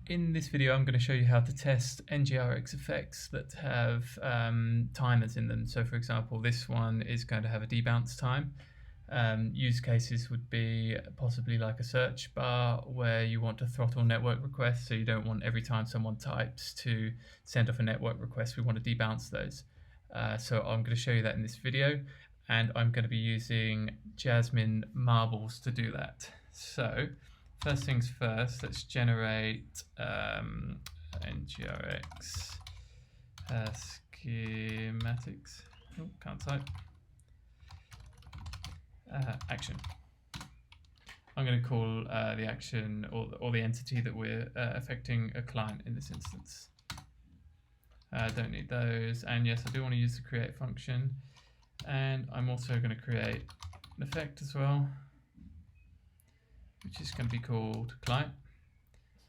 in this video, I'm going to show you how to test ngrx effects that have timers in them. So for example, this one is going to have a debounce time. Use cases would be possibly like a search bar where you want to throttle network requests, so you don't want every time someone types to send off a network request. We want to debounce those. So I'm going to show you that in this video, and I'm going to be using jasmine-marbles to do that. So first things first, let's generate ngrx schematics. Oh, can't type. Action. I'm going to call the action or the entity that we're affecting a client in this instance. Don't need those, and yes, I do want to use the create function, and I'm also going to create an effect as well, which is going to be called client.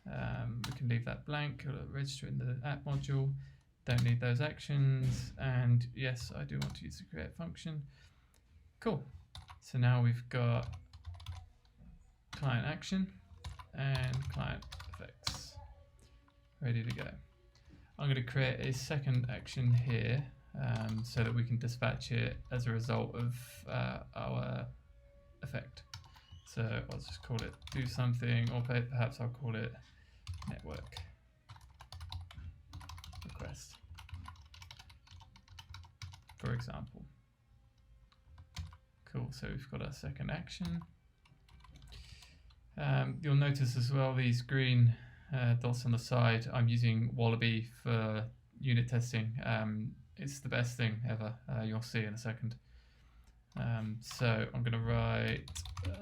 We can leave that blank, it'll register in the app module. Don't need those actions, and yes, I do want to use the create function. Cool. So now we've got client action and client effects ready to go. I'm going to create a second action here so that we can dispatch it as a result of our effect. So I'll just call it do something, or perhaps I'll call it network request, for example. Cool, so we've got our second action. You'll notice as well these green dots on the side. I'm using Wallaby for unit testing. It's the best thing ever, you'll see in a second. So I'm going to write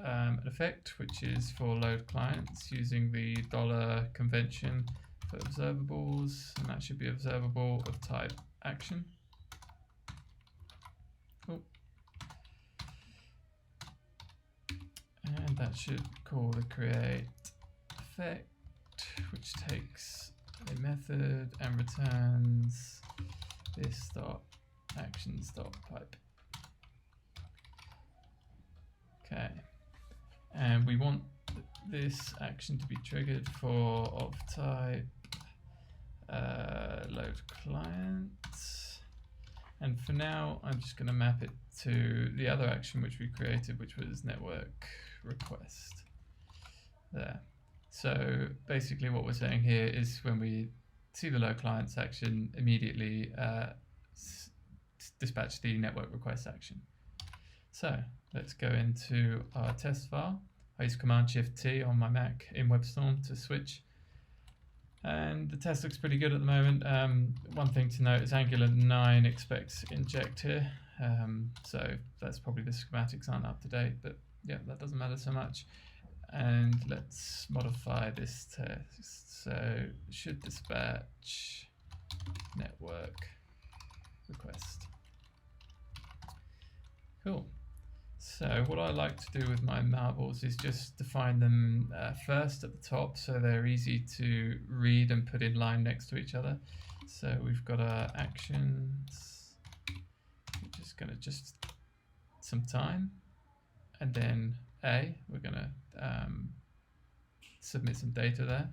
an effect which is for load clients using the $ convention for observables, and that should be observable of type action. Cool. And that should call the create effect, which takes a method and returns this actions.pipe. Okay, and we want this action to be triggered for of type load client. And for now, I'm just going to map it to the other action which we created, which was network request. There. So basically what we're saying here is when we see the load clients action, immediately dispatch the network request action. So let's go into our test file. I use Command-Shift-T on my Mac in WebStorm to switch. And the test looks pretty good at the moment. One thing to note is Angular 9 expects inject here. So that's probably the schematics aren't up to date, but yeah, that doesn't matter so much. And let's modify this test. So it should dispatch network request. Cool. So what I like to do with my marbles is just define them first at the top, so they're easy to read and put in line next to each other. So we've got our actions, we're just going to some time, and then we're going to submit some data there,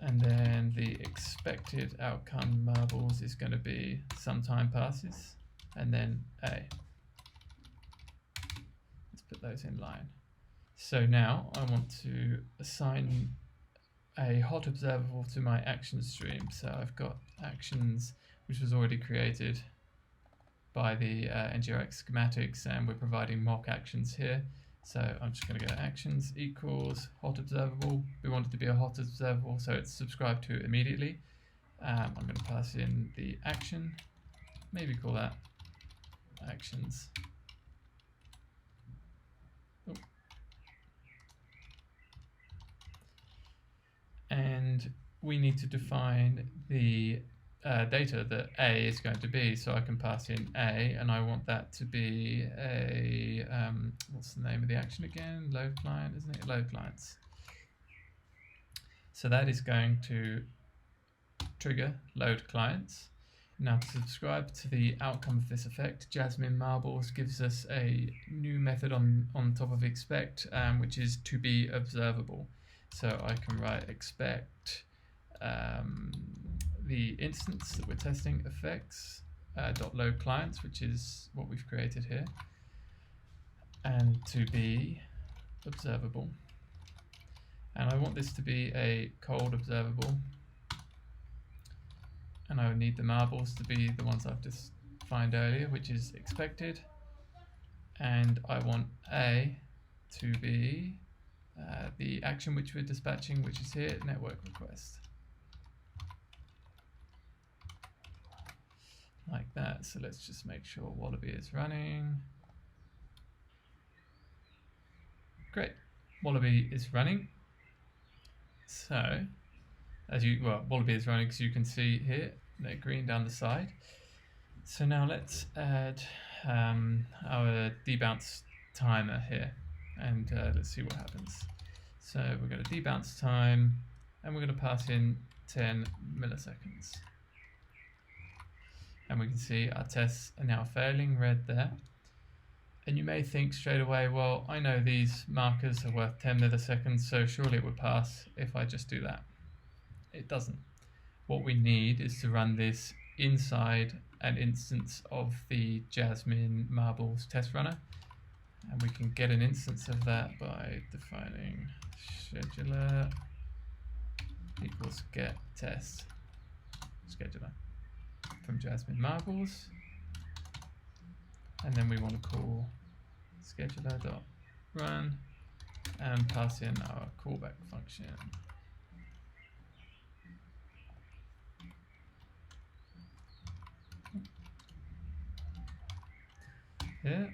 and then the expected outcome marbles is going to be some time passes, and then put those in line. So now I want to assign a hot observable to my action stream. So I've got actions which was already created by the ngrx schematics, and we're providing mock actions here. So I'm just going to go actions equals hot observable. We want it to be a hot observable, so it's subscribed to immediately. I'm going to pass in the action, maybe call that actions. And we need to define the data that A is going to be. So I can pass in A, and I want that to be a, what's the name of the action again? Load client, isn't it? Load clients. So that is going to trigger load clients. Now to subscribe to the outcome of this effect, jasmine-marbles gives us a new method on top of expect, which is to be observable. So I can write expect the instance that we're testing effects .load clients, which is what we've created here, and to be observable. And I want this to be a cold observable, and I would need the marbles to be the ones I've just defined earlier, which is expected, and I want A to be the action which we're dispatching, which is here, network request. Like that. So let's just make sure Wallaby is running. Great, Wallaby is running. So, Wallaby is running, because you can see here, they're green down the side. So now let's add our debounce timer here, and let's see what happens. So we're going to debounce time, and we're going to pass in 10 milliseconds. And we can see our tests are now failing, red there. And you may think straight away, well, I know these markers are worth 10 milliseconds, so surely it would pass if I just do that. It doesn't. What we need is to run this inside an instance of the jasmine-marbles test runner. And we can get an instance of that by defining scheduler equals get test scheduler from jasmine-marbles. And then we want to call scheduler.run and pass in our callback function. Yeah.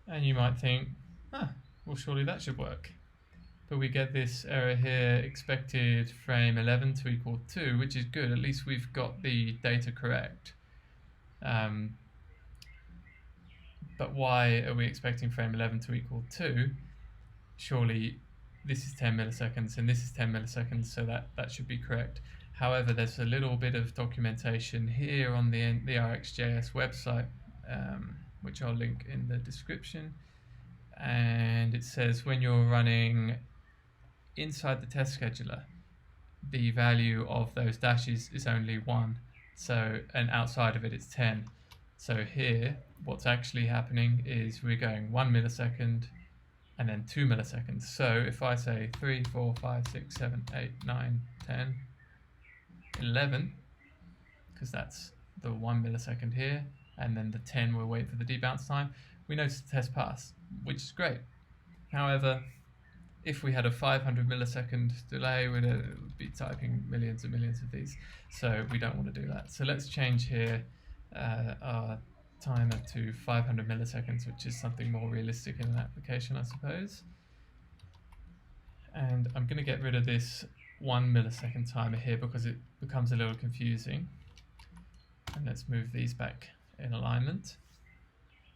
And you might think, well, surely that should work. But we get this error here, expected frame 11 to equal 2, which is good. At least we've got the data correct. But why are we expecting frame 11 to equal 2? Surely this is 10 milliseconds and this is 10 milliseconds, so that should be correct. However, there's a little bit of documentation here on the ngrx.js website, which I'll link in the description. And it says when you're running inside the test scheduler, the value of those dashes is only 1. So, and outside of it, it's 10. So here, what's actually happening is we're going 1 millisecond and then 2 milliseconds. So if I say 3, 4, 5, 6, 7, 8, 9, 10, 11, because that's the 1 millisecond here, and then the 10 we'll wait for the debounce time, we notice the test pass, which is great. However, if we had a 500 millisecond delay, we'd be typing millions and millions of these. So we don't want to do that. So let's change here our timer to 500 milliseconds, which is something more realistic in an application, I suppose. And I'm going to get rid of this 1 millisecond timer here because it becomes a little confusing. And let's move these back in alignment.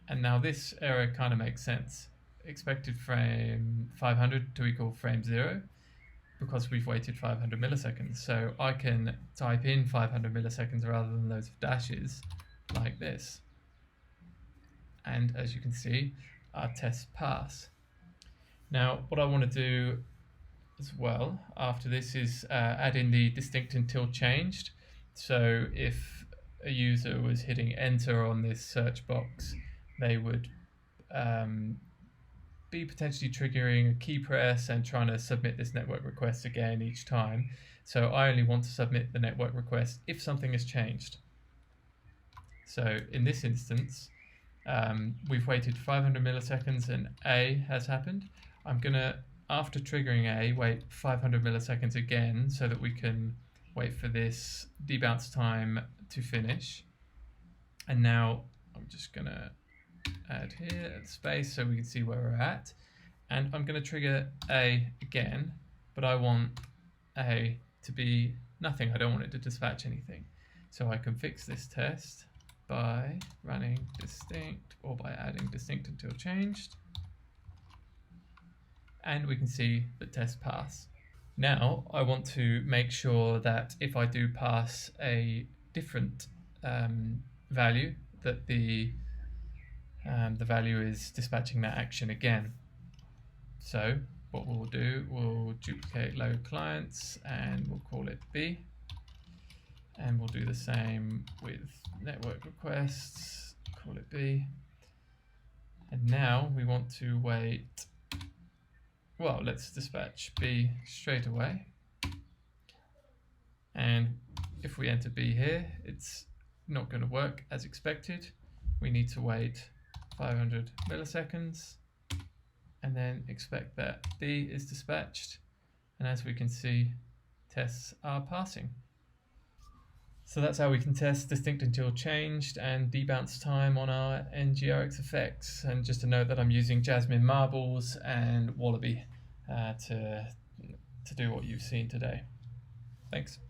And now this error kind of makes sense. Expected frame 500 to equal frame 0 because we've waited 500 milliseconds. So I can type in 500 milliseconds rather than loads of dashes like this. And as you can see, our tests pass. Now, what I want to do as well after this is add in the distinct until changed. So if a user was hitting enter on this search box, they would be potentially triggering a key press and trying to submit this network request again each time. So I only want to submit the network request if something has changed. So in this instance, we've waited 500 milliseconds and A has happened. I'm going to, after triggering A, wait 500 milliseconds again so that we can wait for this debounce time to finish. And now I'm just going to add here a space so we can see where we're at. And I'm going to trigger A again, but I want A to be nothing. I don't want it to dispatch anything. So I can fix this test by running distinct or by adding distinct until changed. And we can see the test pass. Now I want to make sure that if I do pass a different value, that the value is dispatching that action again. So what we'll do, we'll duplicate load clients and we'll call it B. And we'll do the same with network requests, call it B. And now we want to wait, well, let's dispatch B straight away. And if we enter B here, it's not going to work as expected. We need to wait 500 milliseconds and then expect that B is dispatched. And as we can see, tests are passing. So that's how we can test distinct until changed and debounce time on our ngrx effects. And just to note that I'm using jasmine-marbles and wallaby to do what you've seen today. Thanks.